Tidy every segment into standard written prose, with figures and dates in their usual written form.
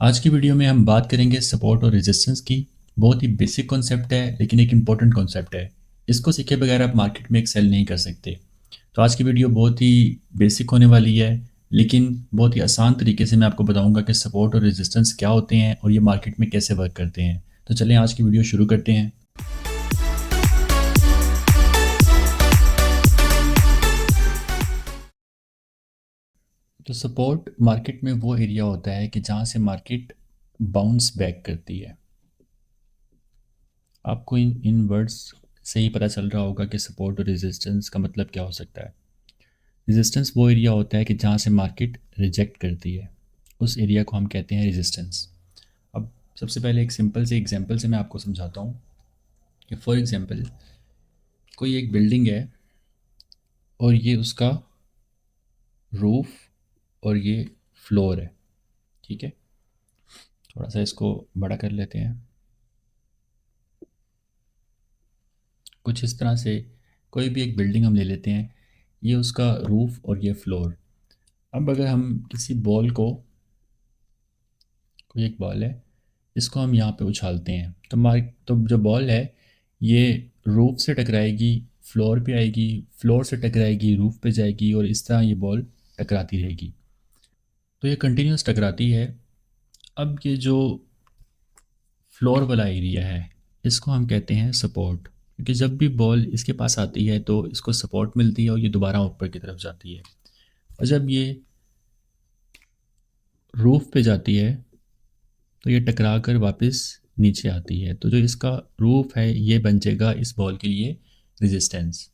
आज की वीडियो में हम बात करेंगे सपोर्ट और रेजिस्टेंस की। बहुत ही बेसिक कॉन्सेप्ट है लेकिन एक इम्पॉर्टेंट कॉन्सेप्ट है। इसको सीखे बगैर आप मार्केट में एक्सेल नहीं कर सकते। तो आज की वीडियो बहुत ही बेसिक होने वाली है, लेकिन बहुत ही आसान तरीके से मैं आपको बताऊंगा कि सपोर्ट और रेजिस्टेंस क्या होते हैं और ये मार्केट में कैसे वर्क करते हैं। तो चलें आज की वीडियो शुरू करते हैं। तो सपोर्ट मार्केट में वो एरिया होता है कि जहाँ से मार्केट बाउंस बैक करती है। आपको इन वर्ड्स से ही पता चल रहा होगा कि सपोर्ट और रेजिस्टेंस का मतलब क्या हो सकता है। रेजिस्टेंस वो एरिया होता है कि जहाँ से मार्केट रिजेक्ट करती है, उस एरिया को हम कहते हैं रेजिस्टेंस। अब सबसे पहले एक सिंपल से एग्जांपल से मैं आपको समझाता हूँ कि फॉर एग्जांपल कोई एक बिल्डिंग है और ये उसका रूफ और ये फ्लोर है। ठीक है, थोड़ा सा इसको बड़ा कर लेते हैं। कुछ इस तरह से कोई भी एक बिल्डिंग हम ले लेते हैं, ये उसका रूफ और ये फ्लोर। अब अगर हम किसी बॉल को, कोई एक बॉल है, इसको हम यहाँ पे उछालते हैं तो जो बॉल है ये रूफ से टकराएगी, फ्लोर पे आएगी, फ्लोर से टकराएगी, रूफ पे जाएगी और इस तरह ये बॉल टकराती रहेगी। तो ये कंटिन्यूस टकराती है। अब ये जो फ्लोर वाला एरिया है इसको हम कहते हैं सपोर्ट, क्योंकि जब भी बॉल इसके पास आती है तो इसको सपोर्ट मिलती है और ये दोबारा ऊपर की तरफ जाती है। और जब ये रूफ पे जाती है तो ये टकरा कर वापस नीचे आती है। तो जो इसका रूफ है ये बन जाएगा इस बॉल के लिए रेजिस्टेंस।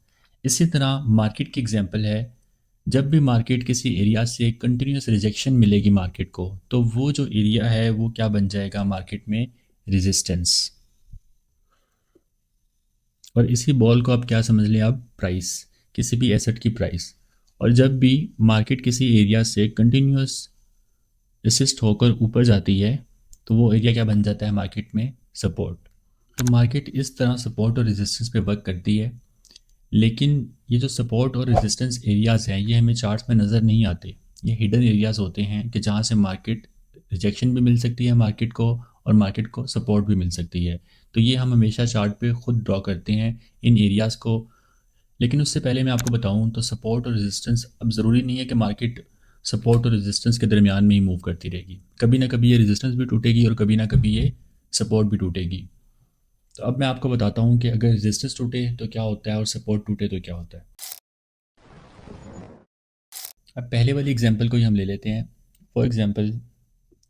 इसी तरह मार्केट की एग्जांपल है, जब भी मार्केट किसी एरिया से कंटिन्यूस रिजेक्शन मिलेगी मार्केट को, तो वो जो एरिया है वो क्या बन जाएगा मार्केट में, रेजिस्टेंस। और इसी बॉल को आप क्या समझ लें, आप प्राइस, किसी भी एसेट की प्राइस। और जब भी मार्केट किसी एरिया से कंटिन्यूस रेसिस्ट होकर ऊपर जाती है तो वो एरिया क्या बन जाता है मार्केट में, सपोर्ट। तो मार्केट इस तरह सपोर्ट और रेजिस्टेंस पे वर्क करती है। लेकिन ये जो सपोर्ट और रेजिस्टेंस एरियाज़ हैं ये हमें चार्ट्स में नज़र नहीं आते। ये हिडन एरियाज़ होते हैं कि जहाँ से मार्केट रिजेक्शन भी मिल सकती है मार्केट को और मार्केट को सपोर्ट भी मिल सकती है। तो ये हम हमेशा चार्ट पे खुद ड्रॉ करते हैं इन एरियाज़ को। लेकिन उससे पहले मैं आपको बताऊं तो सपोर्ट और रेजिस्टेंस, अब ज़रूरी नहीं है कि मार्केट सपोर्ट और रेजिस्टेंस के दरमियान में ही मूव करती रहेगी। कभी ना कभी ये रेजिस्टेंस भी टूटेगी और कभी ना कभी ये सपोर्ट भी टूटेगी। तो अब मैं आपको बताता हूँ कि अगर रेजिस्टेंस टूटे तो क्या होता है और सपोर्ट टूटे तो क्या होता है। अब पहले वाली एग्जांपल को ही हम ले लेते हैं। फॉर एग्जांपल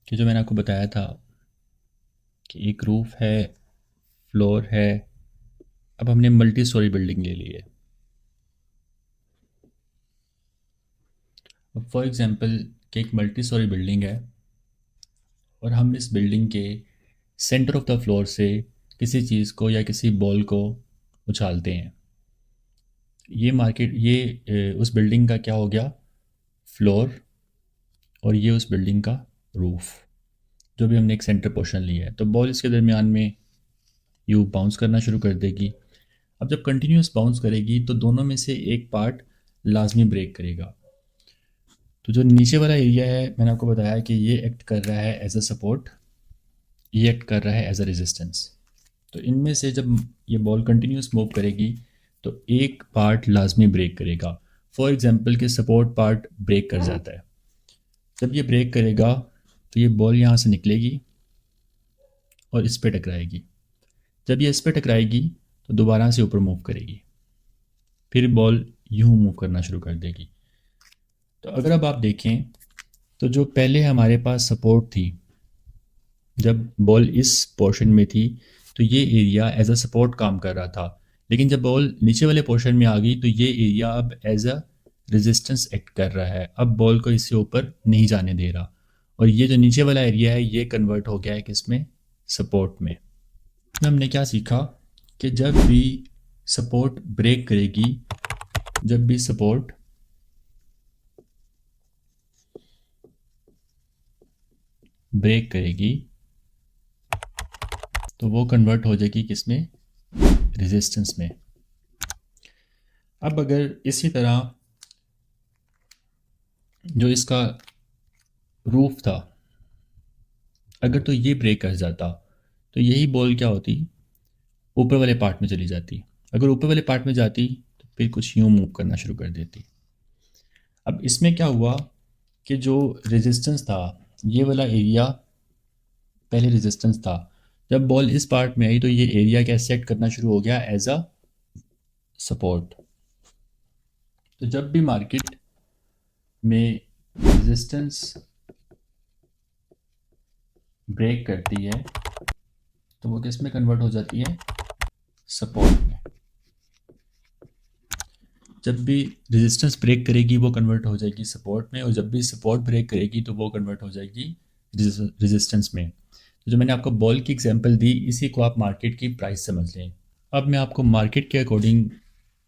कि जो मैंने आपको बताया था कि एक रूफ है, फ्लोर है। अब हमने मल्टी स्टोरी बिल्डिंग ले ली है। अब फॉर एग्जांपल कि एक मल्टी स्टोरी बिल्डिंग है और हम इस बिल्डिंग के सेंटर ऑफ द फ्लोर से किसी चीज़ को या किसी बॉल को उछालते हैं। ये मार्केट ये उस बिल्डिंग का क्या हो गया, फ्लोर, और ये उस बिल्डिंग का रूफ। जो भी हमने एक सेंटर पोर्शन लिया है तो बॉल इसके दरमियान में यू बाउंस करना शुरू कर देगी। अब जब कंटिन्यूस बाउंस करेगी तो दोनों में से एक पार्ट लाजमी ब्रेक करेगा। तो जो नीचे वाला एरिया है मैंने आपको बताया कि ये एक्ट कर रहा है एज अ सपोर्ट, ये एक्ट कर रहा है एज अ रेजिस्टेंस। तो इनमें से जब ये बॉल कंटिन्यूस मूव करेगी तो एक पार्ट लाजमी ब्रेक करेगा। फॉर एग्जांपल कि सपोर्ट पार्ट ब्रेक कर जाता है। जब ये ब्रेक करेगा तो ये बॉल यहाँ से निकलेगी और इस पे टकराएगी। जब ये इस पे टकराएगी तो दोबारा से ऊपर मूव करेगी, फिर बॉल यूं मूव करना शुरू कर देगी। तो अगर अब आप देखें तो जो पहले हमारे पास सपोर्ट थी, जब बॉल इस पोर्शन में थी तो ये एरिया एज अ सपोर्ट काम कर रहा था। लेकिन जब बॉल नीचे वाले पोर्शन में आ गई तो ये एरिया अब एज अ रेजिस्टेंस एक्ट कर रहा है। अब बॉल को इससे ऊपर नहीं जाने दे रहा और ये जो नीचे वाला एरिया है ये कन्वर्ट हो गया है किसमें, सपोर्ट में। हमने क्या सीखा कि जब भी सपोर्ट ब्रेक करेगी, जब भी सपोर्ट ब्रेक करेगी तो वो कन्वर्ट हो जाएगी किसमें, रेजिस्टेंस में। अब अगर इसी तरह जो इसका रूफ था अगर तो ये ब्रेक कर जाता तो यही बॉल क्या होती, ऊपर वाले पार्ट में चली जाती। अगर ऊपर वाले पार्ट में जाती तो फिर कुछ यूँ मूव करना शुरू कर देती। अब इसमें क्या हुआ कि जो रेजिस्टेंस था, ये वाला एरिया पहले रेजिस्टेंस था, जब बॉल इस पार्ट में आई तो ये एरिया क्या सेट करना शुरू हो गया एज अ सपोर्ट। तो जब भी मार्केट में रेजिस्टेंस ब्रेक करती है तो वो किस में कन्वर्ट हो जाती है, सपोर्ट में। जब भी रेजिस्टेंस ब्रेक करेगी वो कन्वर्ट हो जाएगी सपोर्ट में, और जब भी सपोर्ट ब्रेक करेगी तो वो कन्वर्ट हो जाएगी रेजिस्टेंस में। तो जो मैंने आपको बॉल की एग्जांपल दी, इसी को आप मार्केट की प्राइस समझ लें। अब मैं आपको मार्केट के अकॉर्डिंग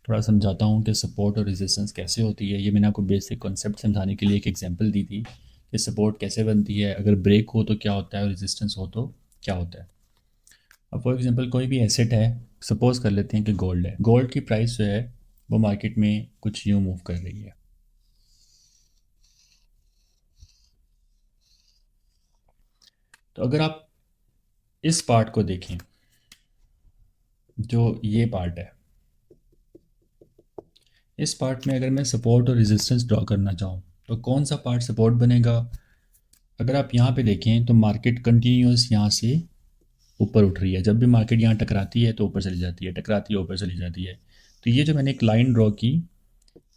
थोड़ा समझाता हूँ कि सपोर्ट और रेजिस्टेंस कैसे होती है। ये मैंने आपको बेसिक कॉन्सेप्ट समझाने के लिए एक एग्जांपल दी थी कि सपोर्ट कैसे बनती है, अगर ब्रेक हो तो क्या होता है और रेजिस्टेंस हो तो क्या होता है। अब फॉर एग्जांपल कोई भी एसेट है, सपोज कर लेते हैं कि गोल्ड है। गोल्ड की प्राइस जो है वो मार्केट में कुछ यूँ मूव कर रही है। तो अगर आप इस पार्ट को देखें, जो ये पार्ट है, इस पार्ट में अगर मैं सपोर्ट और रेजिस्टेंस ड्रॉ करना चाहूँ तो कौन सा पार्ट सपोर्ट बनेगा। अगर आप यहाँ पे देखें तो मार्केट कंटिन्यूस यहाँ से ऊपर उठ रही है। जब भी मार्केट यहाँ टकराती है तो ऊपर चली जाती है, टकराती है ऊपर चली जाती है। तो ये जो मैंने एक लाइन ड्रॉ की,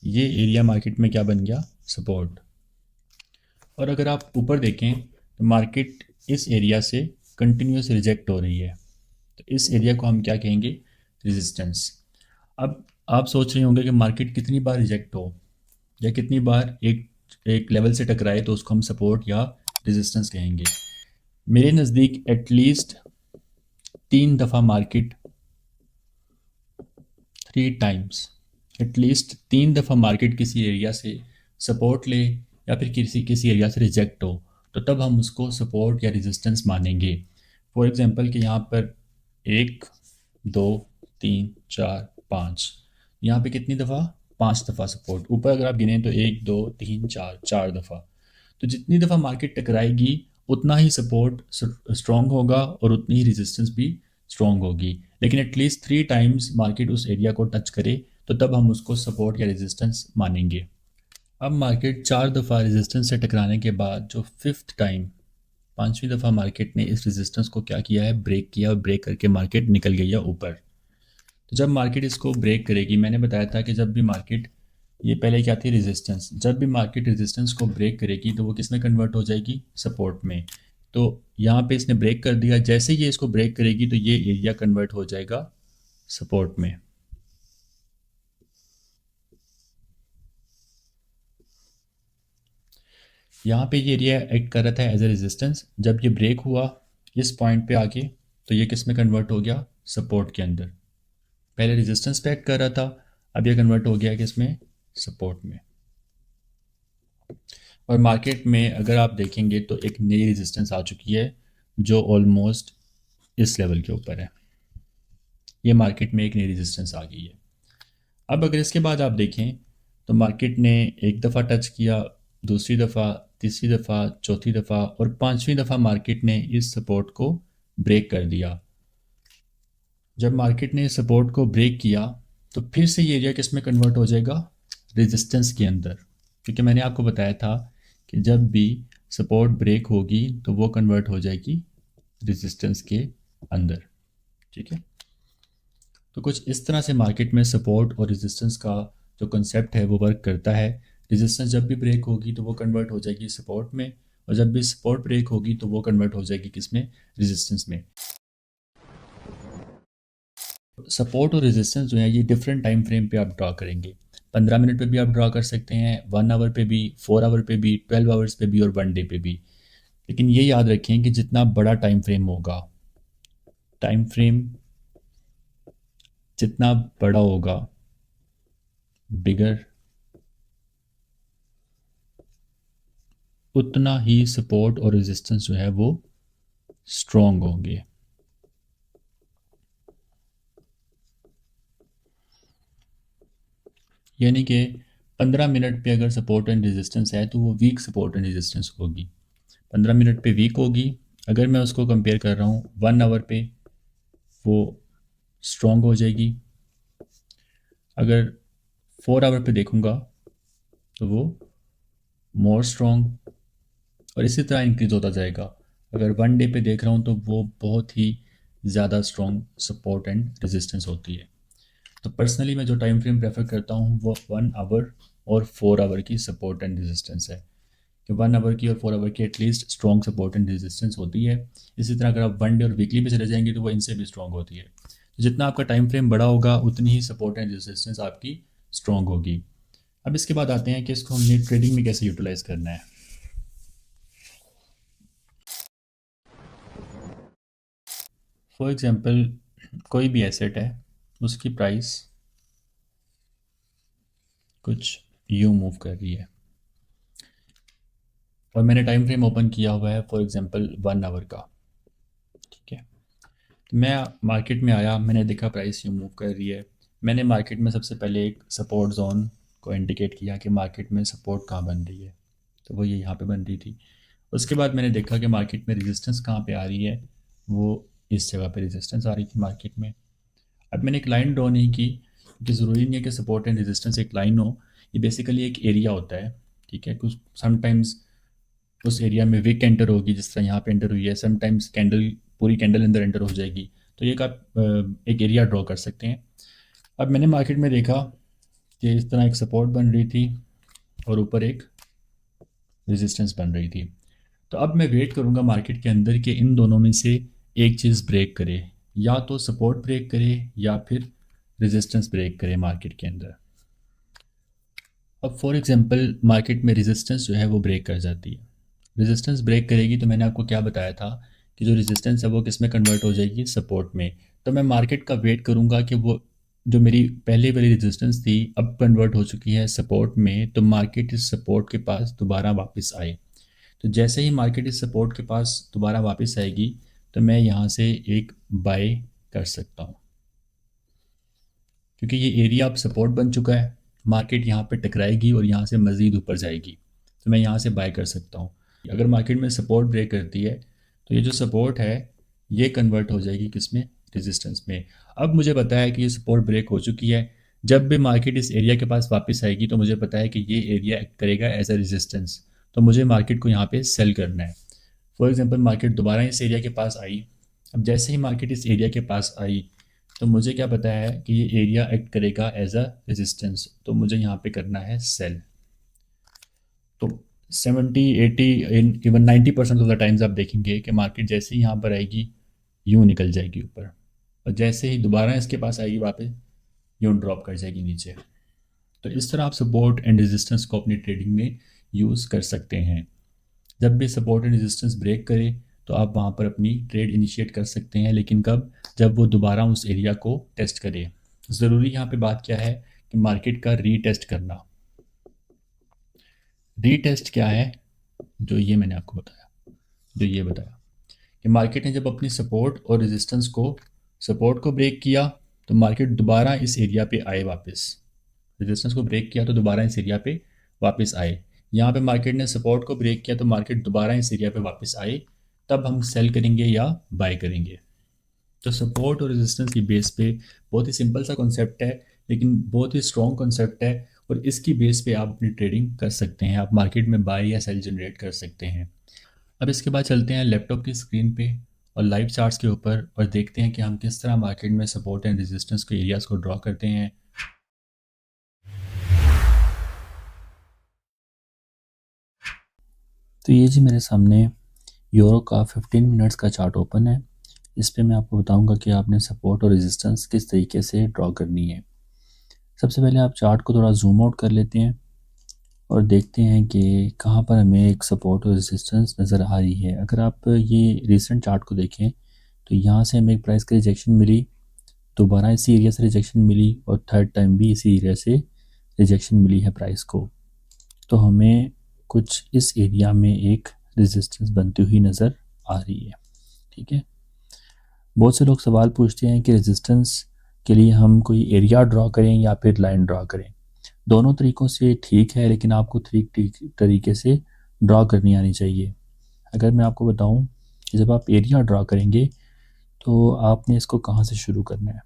ये एरिया मार्केट में क्या बन गया, सपोर्ट। और अगर आप ऊपर देखें तो मार्केट इस एरिया से कंटिन्यूस रिजेक्ट हो रही है, तो इस एरिया को हम क्या कहेंगे, रेजिस्टेंस। अब आप सोच रहे होंगे कि मार्केट कितनी बार रिजेक्ट हो या कितनी बार एक एक लेवल से टकराए तो उसको हम सपोर्ट या रेजिस्टेंस कहेंगे। मेरे नज़दीक एटलीस्ट 3 दफ़ा मार्केट, 3 टाइम्स, एटलीस्ट 3 दफ़ा मार्केट किसी एरिया से सपोर्ट ले या फिर किसी किसी एरिया से रिजेक्ट हो, तो तब हम उसको सपोर्ट या रेजिस्टेंस मानेंगे। फॉर एग्जांपल कि यहाँ पर 1 2 3 4 5, यहाँ पे कितनी दफ़ा, 5 दफ़ा सपोर्ट। ऊपर अगर आप गिने तो 1 2 3 4, 4 दफ़ा। तो जितनी दफ़ा मार्केट टकराएगी उतना ही सपोर्ट स्ट्रॉन्ग होगा और उतनी ही रेजिस्टेंस भी स्ट्रॉन्ग होगी। लेकिन एटलीस्ट 3 टाइम्स मार्केट उस एरिया को टच करे तो तब हम उसको सपोर्ट या रेजिस्टेंस मानेंगे। अब मार्केट 4 दफ़ा रेजिस्टेंस से टकराने के बाद जो 5th टाइम, 5वीं दफ़ा मार्केट ने इस रेजिस्टेंस को क्या किया है, ब्रेक किया, और ब्रेक करके मार्केट निकल गई है ऊपर। तो जब मार्केट इसको ब्रेक करेगी, मैंने बताया था कि जब भी मार्केट, ये पहले क्या थी, रेजिस्टेंस, जब भी मार्केट रेजिस्टेंस को ब्रेक करेगी तो वो किस में कन्वर्ट हो जाएगी, सपोर्ट में। तो यहाँ पे इसने ब्रेक कर दिया, जैसे ही ये इसको ब्रेक करेगी तो ये एरिया कन्वर्ट हो जाएगा सपोर्ट में। यहाँ पे ये एरिया एक्ट कर रहा था एज ए रेजिस्टेंस। जब ये ब्रेक हुआ इस पॉइंट पे आके तो ये किस में कन्वर्ट हो गया, सपोर्ट के अंदर। पहले रेजिस्टेंस पे एक्ट कर रहा था, अब ये कन्वर्ट हो गया किस में, सपोर्ट में। और मार्केट में अगर आप देखेंगे तो एक नई रेजिस्टेंस आ चुकी है जो ऑलमोस्ट इस लेवल के ऊपर है। ये मार्केट में एक नई रेजिस्टेंस आ गई है। अब अगर इसके बाद आप देखें तो मार्केट ने एक दफ़ा टच किया, दूसरी दफ़ा, तीसरी दफ़ा, चौथी दफ़ा और 5वीं दफ़ा मार्केट ने इस सपोर्ट को ब्रेक कर दिया। जब मार्केट ने सपोर्ट को ब्रेक किया तो फिर से ये एरिया किस में कन्वर्ट हो जाएगा, रेजिस्टेंस के अंदर। क्योंकि मैंने आपको बताया था कि जब भी सपोर्ट ब्रेक होगी तो वो कन्वर्ट हो जाएगी रेजिस्टेंस के अंदर। ठीक है, तो कुछ इस तरह से मार्केट में सपोर्ट और रेजिस्टेंस का जो कंसेप्ट है वो वर्क करता है। रेजिस्टेंस जब भी ब्रेक होगी तो वो कन्वर्ट हो जाएगी सपोर्ट में, और जब भी सपोर्ट ब्रेक होगी तो वो कन्वर्ट हो जाएगी किस में, रेजिस्टेंस में। सपोर्ट और रेजिस्टेंस जो है ये डिफरेंट टाइम फ्रेम पे आप ड्रॉ करेंगे। 15 मिनट पे भी आप ड्रॉ कर सकते हैं, 1 आवर पे भी, 4 आवर पे भी, 12 आवर्स पे भी और 1 डे पे भी। लेकिन ये याद रखें कि जितना बड़ा टाइम फ्रेम होगा, टाइम फ्रेम जितना बड़ा होगा, बिगर, उतना ही सपोर्ट और रेजिस्टेंस जो है वो स्ट्रॉन्ग होंगे। यानी कि 15 मिनट पे अगर सपोर्ट एंड रेजिस्टेंस है तो वो वीक सपोर्ट एंड रेजिस्टेंस होगी। 15 मिनट पे वीक होगी अगर मैं उसको कंपेयर कर रहा हूँ 1 आवर पे, वो स्ट्रॉन्ग हो जाएगी। अगर 4 आवर पे देखूँगा तो वो मोर स्ट्रॉन्ग, और इसी तरह इंक्रीज होता जाएगा। अगर 1 डे पे देख रहा हूँ तो वो बहुत ही ज़्यादा स्ट्रॉन्ग सपोर्ट एंड रेजिस्टेंस होती है। तो पर्सनली मैं जो टाइम फ्रेम प्रेफर करता हूँ वो 1 आवर और 4 आवर की सपोर्ट एंड रेजिस्टेंस है, कि 1 आवर की और 4 आवर की at least strong support and resistance होती है। इसी तरह अगर आप 1 डे और वीकली पे चले जाएंगे तो वो इनसे भी स्ट्रॉन्ग होती है। तो जितना आपका टाइम फ्रेम बड़ा होगा उतनी ही सपोर्ट एंड रेजिस्टेंस आपकी स्ट्रॉन्ग होगी। अब इसके बाद आते हैं कि इसको हमने ट्रेडिंग में कैसे यूटिलाइज करना है। फॉर एग्जांपल कोई भी एसेट है, उसकी प्राइस कुछ यूँ मूव कर रही है और मैंने टाइम फ्रेम ओपन किया हुआ है फॉर एग्जांपल 1 आवर का। ठीक है, तो मैं मार्केट में आया, मैंने देखा प्राइस यूँ मूव कर रही है। मैंने मार्केट में सबसे पहले एक सपोर्ट जोन को इंडिकेट किया कि मार्केट में सपोर्ट कहाँ बन रही है, तो वो ये यहाँ पे बन रही थी। उसके बाद मैंने देखा कि मार्केट में रेजिस्टेंस कहाँ पे आ रही है, वो इस जगह पे रेजिस्टेंस आ रही थी मार्केट में। अब मैंने एक लाइन ड्रॉ नहीं की, क्योंकि ज़रूरी नहीं है कि सपोर्ट एंड रेजिस्टेंस एक लाइन हो। ये बेसिकली एक एरिया होता है। ठीक है, कुछ समटाइम्स उस एरिया में विक एंटर होगी, जिस तरह यहाँ पे एंटर हुई है। समटाइम्स कैंडल, पूरी कैंडल अंदर एंटर हो जाएगी। तो ये एक आप एक एरिया ड्रॉ कर सकते हैं। अब मैंने मार्केट में देखा कि इस तरह एक सपोर्ट बन रही थी और ऊपर एक रेजिस्टेंस बन रही थी। तो अब मैं वेट करूँगा मार्केट के अंदर कि इन दोनों में से एक चीज़ ब्रेक करे, या तो सपोर्ट ब्रेक करे या फिर रेजिस्टेंस ब्रेक करे मार्केट के अंदर। अब फॉर एग्जांपल मार्केट में रेजिस्टेंस जो है वो ब्रेक कर जाती है। रेजिस्टेंस ब्रेक करेगी तो मैंने आपको क्या बताया था कि जो रेजिस्टेंस है वो किस में कन्वर्ट हो जाएगी, सपोर्ट में। तो मैं मार्केट का वेट करूँगा कि वो जो मेरी पहले वाली रेजिस्टेंस थी अब कन्वर्ट हो चुकी है सपोर्ट में, तो मार्केट इस सपोर्ट के पास दोबारा वापस आए। तो जैसे ही मार्केट इस सपोर्ट के पास दोबारा वापस आएगी तो मैं यहाँ से एक बाय कर सकता हूँ, क्योंकि ये एरिया अब सपोर्ट बन चुका है। मार्केट यहाँ पे टकराएगी और यहाँ से मज़ीद ऊपर जाएगी, तो मैं यहाँ से बाय कर सकता हूँ। अगर मार्केट में सपोर्ट ब्रेक करती है तो ये जो सपोर्ट है ये कन्वर्ट हो जाएगी किस में, रेजिस्टेंस में। अब मुझे पता है कि ये सपोर्ट ब्रेक हो चुकी है। जब भी मार्केट इस एरिया के पास वापस आएगी तो मुझे पता है कि ये एरिया एक्ट करेगा एज अ रेजिस्टेंस, तो मुझे मार्केट को यहाँ पे सेल करना है। फॉर एग्जांपल मार्केट दोबारा इस एरिया के पास आई। अब जैसे ही मार्केट इस एरिया के पास आई तो मुझे क्या पता है कि ये एरिया एक्ट करेगा एज अ रेजिस्टेंस, तो मुझे यहाँ पे करना है सेल। तो 70 80 इवन 90% ऑफ द टाइम्स आप देखेंगे कि मार्केट जैसे ही यहाँ पर आएगी यूँ निकल जाएगी ऊपर, और जैसे ही दोबारा इसके पास आएगी वापस यूँ ड्रॉप कर जाएगी नीचे। तो इस तरह आप सपोर्ट एंड रेजिस्टेंस को अपनी ट्रेडिंग में यूज़ कर सकते हैं। जब भी सपोर्ट एंड रेजिस्टेंस ब्रेक करे तो आप वहाँ पर अपनी ट्रेड इनिशिएट कर सकते हैं, लेकिन कब, जब वो दोबारा उस एरिया को टेस्ट करे। ज़रूरी यहाँ पे बात क्या है कि मार्केट का रीटेस्ट करना। रीटेस्ट क्या है, जो ये मैंने आपको बताया, जो ये बताया कि मार्केट ने जब अपनी सपोर्ट और रेजिस्टेंस को, सपोर्ट को ब्रेक किया तो मार्केट दोबारा इस एरिया पे आए वापस। रेजिस्टेंस को ब्रेक किया तो दोबारा इस एरिया पे वापस आए। यहाँ पे मार्केट ने सपोर्ट को ब्रेक किया तो मार्केट दोबारा इस एरिया पे वापस आए, तब हम सेल करेंगे या बाय करेंगे। तो सपोर्ट और रेजिस्टेंस की बेस पे बहुत ही सिंपल सा कॉन्सेप्ट है, लेकिन बहुत ही स्ट्रॉन्ग कॉन्सेप्ट है, और इसकी बेस पे आप अपनी ट्रेडिंग कर सकते हैं। आप मार्केट में बाय या सेल जनरेट कर सकते हैं। अब इसके बाद चलते हैं लैपटॉप की स्क्रीन पे और लाइव चार्ट्स के ऊपर, और देखते हैं कि हम किस तरह मार्केट में सपोर्ट एंड रेजिस्टेंस के एरियाज़ को ड्रॉ करते हैं। तो ये जी मेरे सामने यूरो का 15 मिनट्स का चार्ट ओपन है। इस पे मैं आपको बताऊंगा कि आपने सपोर्ट और रेजिस्टेंस किस तरीके से ड्रॉ करनी है। सबसे पहले आप चार्ट को थोड़ा जूम आउट कर लेते हैं और देखते हैं कि कहाँ पर हमें एक सपोर्ट और रेजिस्टेंस नज़र आ रही है। अगर आप ये रिसेंट चार्ट को देखें तो यहाँ से हमें एक प्राइस की रिजेक्शन मिली, दोबारा इसी एरिया से रिजेक्शन मिली, और थर्ड टाइम भी इसी एरिया से रिजेक्शन मिली है प्राइस को। तो हमें कुछ इस एरिया में एक रेजिस्टेंस बनती हुई नज़र आ रही है। ठीक है, बहुत से लोग सवाल पूछते हैं कि रेजिस्टेंस के लिए हम कोई एरिया ड्रॉ करें या फिर लाइन ड्रॉ करें। दोनों तरीक़ों से ठीक है, लेकिन आपको ठीक तरीके से ड्रॉ करनी आनी चाहिए। अगर मैं आपको बताऊं कि जब आप एरिया ड्रा करेंगे तो आपने इसको कहाँ से शुरू करना है।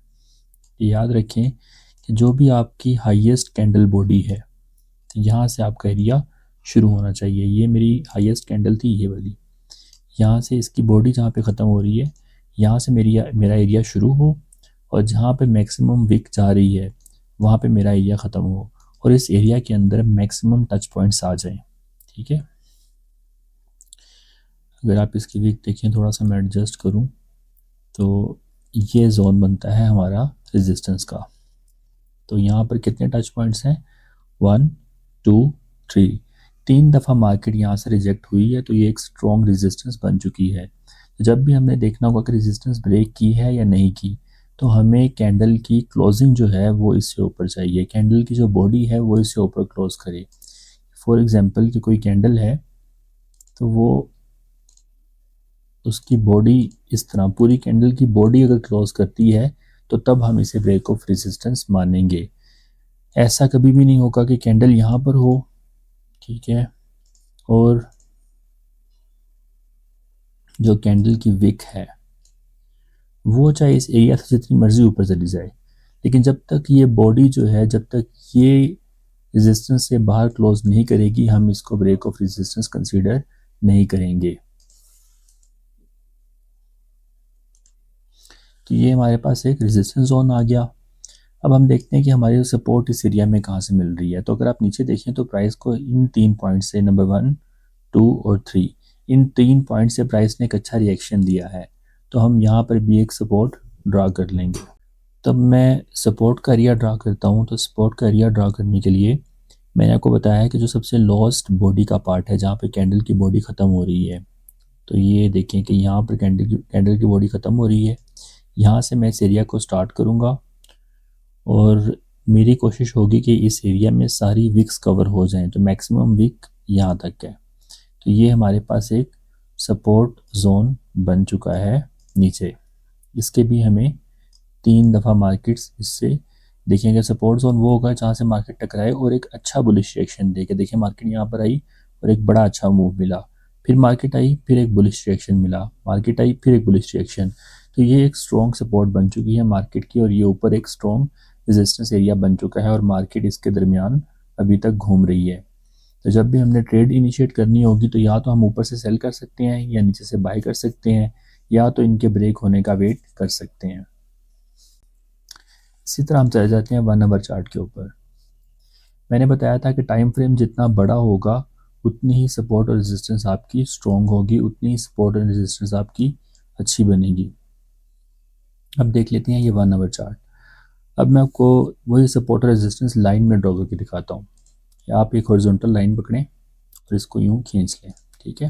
याद रखें कि जो भी आपकी हाईएस्ट कैंडल बॉडी है, तो यहाँ से आपका एरिया शुरू होना चाहिए। ये मेरी हाईएस्ट कैंडल थी, ये वाली। यहाँ से इसकी बॉडी जहाँ पे ख़त्म हो रही है, यहाँ से मेरा एरिया शुरू हो, और जहाँ पे मैक्सिमम विक जा रही है वहाँ पे मेरा एरिया ख़त्म हो, और इस एरिया के अंदर मैक्सिमम टच पॉइंट्स आ जाएं। ठीक है, अगर आप इसकी विक देखें, थोड़ा सा मैं एडजस्ट करूँ, तो ये जोन बनता है हमारा रेजिस्टेंस का। तो यहाँ पर कितने टच पॉइंट्स हैं? 1 2 3। 3 दफ़ा मार्केट यहाँ से रिजेक्ट हुई है, तो ये एक स्ट्रॉन्ग रेजिस्टेंस बन चुकी है। तो जब भी हमने देखना होगा कि रेजिस्टेंस ब्रेक की है या नहीं की, तो हमें कैंडल की क्लोजिंग जो है वो इससे ऊपर चाहिए। कैंडल की जो बॉडी है वो इससे ऊपर क्लोज करे। फॉर एग्जांपल कि कोई कैंडल है, तो वो उसकी बॉडी इस तरह, पूरी कैंडल की बॉडी अगर क्लोज करती है तो तब हम इसे ब्रेक ऑफ रेजिस्टेंस मानेंगे। ऐसा कभी भी नहीं होगा कि कैंडल यहाँ पर हो, ठीक है, और जो कैंडल की विक है वो चाहे इस एरिया से जितनी मर्जी ऊपर चली जाए, लेकिन जब तक ये बॉडी जो है, जब तक ये रेजिस्टेंस से बाहर क्लोज नहीं करेगी, हम इसको ब्रेक ऑफ रेजिस्टेंस कंसीडर नहीं करेंगे। तो ये हमारे पास एक रेजिस्टेंस जोन आ गया। अब हम देखते हैं कि हमारी सपोर्ट इस एरिया में कहाँ से मिल रही है। तो अगर आप नीचे देखें तो प्राइस को इन 3 पॉइंट से, नंबर 1 2 और 3, इन 3 पॉइंट से प्राइस ने एक अच्छा रिएक्शन दिया है। तो हम यहाँ पर भी एक सपोर्ट ड्रा कर लेंगे। तब मैं सपोर्ट का एरिया ड्रा करता हूँ। तो सपोर्ट का एरिया ड्रा करने के लिए मैंने आपको बताया है कि जो सबसे लोएस्ट बॉडी का पार्ट है, जहाँ पे कैंडल की बॉडी ख़त्म हो रही है, तो ये देखें कि यहाँ पर कैंडल की बॉडी ख़त्म हो रही है। यहाँ से मैं इस एरिया को स्टार्ट करूँगा, और मेरी कोशिश होगी कि इस एरिया में सारी विक्स कवर हो जाएं। तो मैक्सिमम विक यहाँ तक है। तो ये हमारे पास एक सपोर्ट जोन बन चुका है नीचे। इसके भी हमें 3 दफ़ा मार्केट्स इससे देखेंगे। सपोर्ट जोन वो होगा जहाँ से मार्केट टकराए और एक अच्छा बुलिश रिएक्शन दे के, देखिए मार्केट यहाँ पर आई और एक बड़ा अच्छा मूव मिला, फिर मार्केट आई, फिर एक बुलिश रिएक्शन मिला, मार्केट आई, फिर एक बुलिश रिएक्शन। तो ये एक स्ट्रॉन्ग सपोर्ट बन चुकी है मार्केट की, और ये ऊपर एक स्ट्रॉन्ग रेजिस्टेंस एरिया बन चुका है, और मार्केट इसके दरमियान अभी तक घूम रही है। तो जब भी हमने ट्रेड इनिशिएट करनी होगी, तो या तो हम ऊपर से सेल कर सकते हैं, या नीचे से बाय कर सकते हैं, या तो इनके ब्रेक होने का वेट कर सकते हैं। इसी तरह हम चले जाते हैं 1 नंबर चार्ट के ऊपर। मैंने बताया था कि टाइम फ्रेम जितना बड़ा होगा उतनी ही सपोर्ट और रेजिस्टेंस आपकी स्ट्रॉन्ग होगी, उतनी ही सपोर्ट और रेजिस्टेंस आपकी अच्छी बनेगी। अब देख लेते हैं ये 1 नंबर चार्ट। अब मैं आपको वही सपोर्ट और रेजिस्टेंस लाइन में ड्रॉ करके दिखाता हूँ। आप एक हॉरिजॉन्टल लाइन पकड़ें और इसको यूँ खींच लें, ठीक है।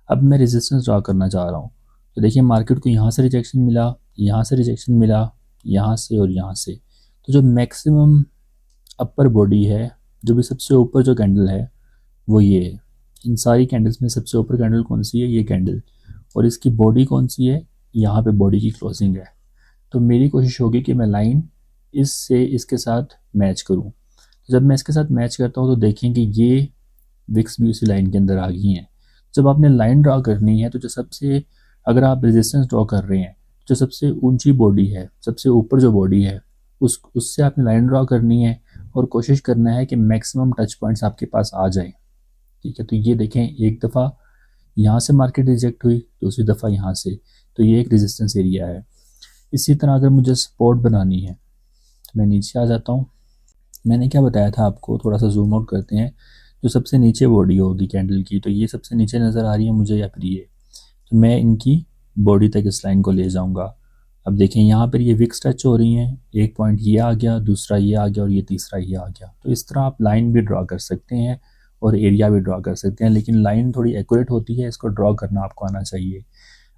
अब मैं रेजिस्टेंस ड्रॉ करना चाह रहा हूँ। तो देखिए मार्केट को यहाँ से रिजेक्शन मिला, यहाँ से रिजेक्शन मिला, यहाँ से और यहाँ से। तो जो मैक्सिमम अपर बॉडी है, जो भी सबसे ऊपर जो कैंडल है वो ये है। इन सारी कैंडल्स में सबसे ऊपर कैंडल कौन सी है? ये कैंडल। और इसकी बॉडी कौन सी है? यहाँ पे बॉडी की क्लोजिंग है। तो मेरी कोशिश होगी कि मैं लाइन इससे इसके साथ मैच करूँ। जब मैं इसके साथ मैच करता हूँ तो देखें कि ये विक्स भी उसी लाइन के अंदर आ गई हैं। जब आपने लाइन ड्रा करनी है, तो जो सबसे, अगर आप रेजिस्टेंस ड्रॉ कर रहे हैं, जो सबसे ऊंची बॉडी है, सबसे ऊपर जो बॉडी है, उससे आपने लाइन ड्रॉ करनी है, और कोशिश करना है कि मैक्सिमम टच पॉइंट्स आपके पास आ जाएं। ठीक है, तो ये देखें, एक दफ़ा यहाँ से मार्केट रिजेक्ट हुई, दूसरी दफ़ा यहाँ से, तो ये एक रेजिस्टेंस एरिया है। इसी तरह अगर मुझे सपोर्ट बनानी है, तो मैं नीचे आ जाता हूँ। मैंने क्या बताया था आपको, थोड़ा सा जूम आउट करते हैं। जो सबसे नीचे बॉडी होगी कैंडल की, तो ये सबसे नीचे नज़र आ रही है मुझे, या फिर ये, तो मैं इनकी बॉडी तक इस लाइन को ले जाऊंगा। अब देखें यहाँ पर ये विक्स टच हो रही हैं, एक पॉइंट ये आ गया, दूसरा ये आ गया, और ये तीसरा ये आ गया। तो इस तरह आप लाइन भी ड्रॉ कर सकते हैं और एरिया भी ड्रॉ कर सकते हैं, लेकिन लाइन थोड़ी एक्यूरेट होती है, इसको ड्रॉ करना आपको आना चाहिए।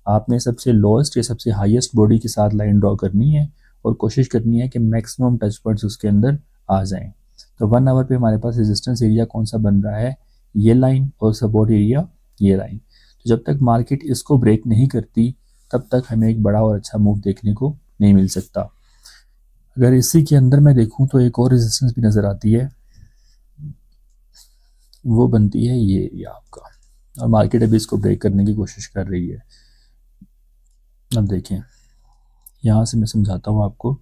आपने सबसे लोएस्ट या सबसे हाईएस्ट बॉडी के साथ लाइन ड्रॉ करनी है, और कोशिश करनी है कि मैक्सिमम टच पॉइंट्स उसके अंदर आ जाएं। तो 1 आवर पे हमारे पास रेजिस्टेंस एरिया कौन सा बन रहा है? ये लाइन, और सपोर्ट एरिया ये लाइन। तो जब तक मार्केट इसको ब्रेक नहीं करती, तब तक हमें एक बड़ा और अच्छा मूव देखने को नहीं मिल सकता। अगर इसी के अंदर मैं देखूं तो एक और रेजिस्टेंस भी नज़र आती है, वो बनती है ये एरिया आपका, और मार्केट अभी इसको ब्रेक करने की कोशिश कर रही है। अब देखें, यहाँ से मैं समझाता हूँ आपको।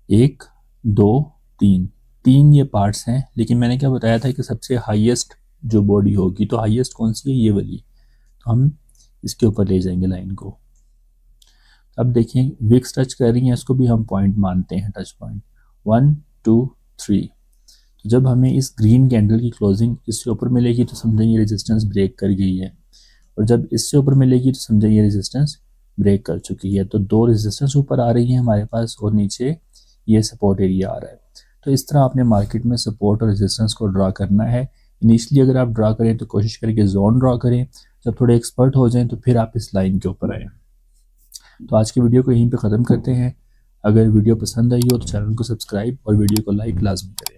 1 2 3, 3 ये पार्ट्स हैं, लेकिन मैंने क्या बताया था कि सबसे हाईएस्ट जो बॉडी होगी, तो हाईएस्ट कौन सी है? ये वाली। तो हम इसके ऊपर ले जाएंगे लाइन को। अब देखिए विक्स टच कर रही हैं, इसको भी हम पॉइंट मानते हैं, टच पॉइंट 1 2 3। तो जब हमें इस ग्रीन कैंडल की क्लोजिंग इससे ऊपर मिलेगी तो समझें ये रेजिस्टेंस ब्रेक कर गई है, और जब इससे ऊपर मिलेगी तो समझें ये रेजिस्टेंस ब्रेक कर चुकी है। तो 2 रेजिस्टेंस ऊपर आ रही है हमारे पास, और नीचे ये सपोर्ट एरिया आ रहा है। तो इस तरह आपने मार्केट में सपोर्ट और रेजिस्टेंस को ड्रा करना है। इनिशियली अगर आप ड्रा करें तो कोशिश करें कि जोन ड्रा करें, जब थोड़े एक्सपर्ट हो जाएं तो फिर आप इस लाइन के ऊपर आएँ। तो आज की वीडियो को यहीं पे ख़त्म करते हैं। अगर वीडियो पसंद आई हो तो चैनल को सब्सक्राइब और वीडियो को लाइक लाजमी करें।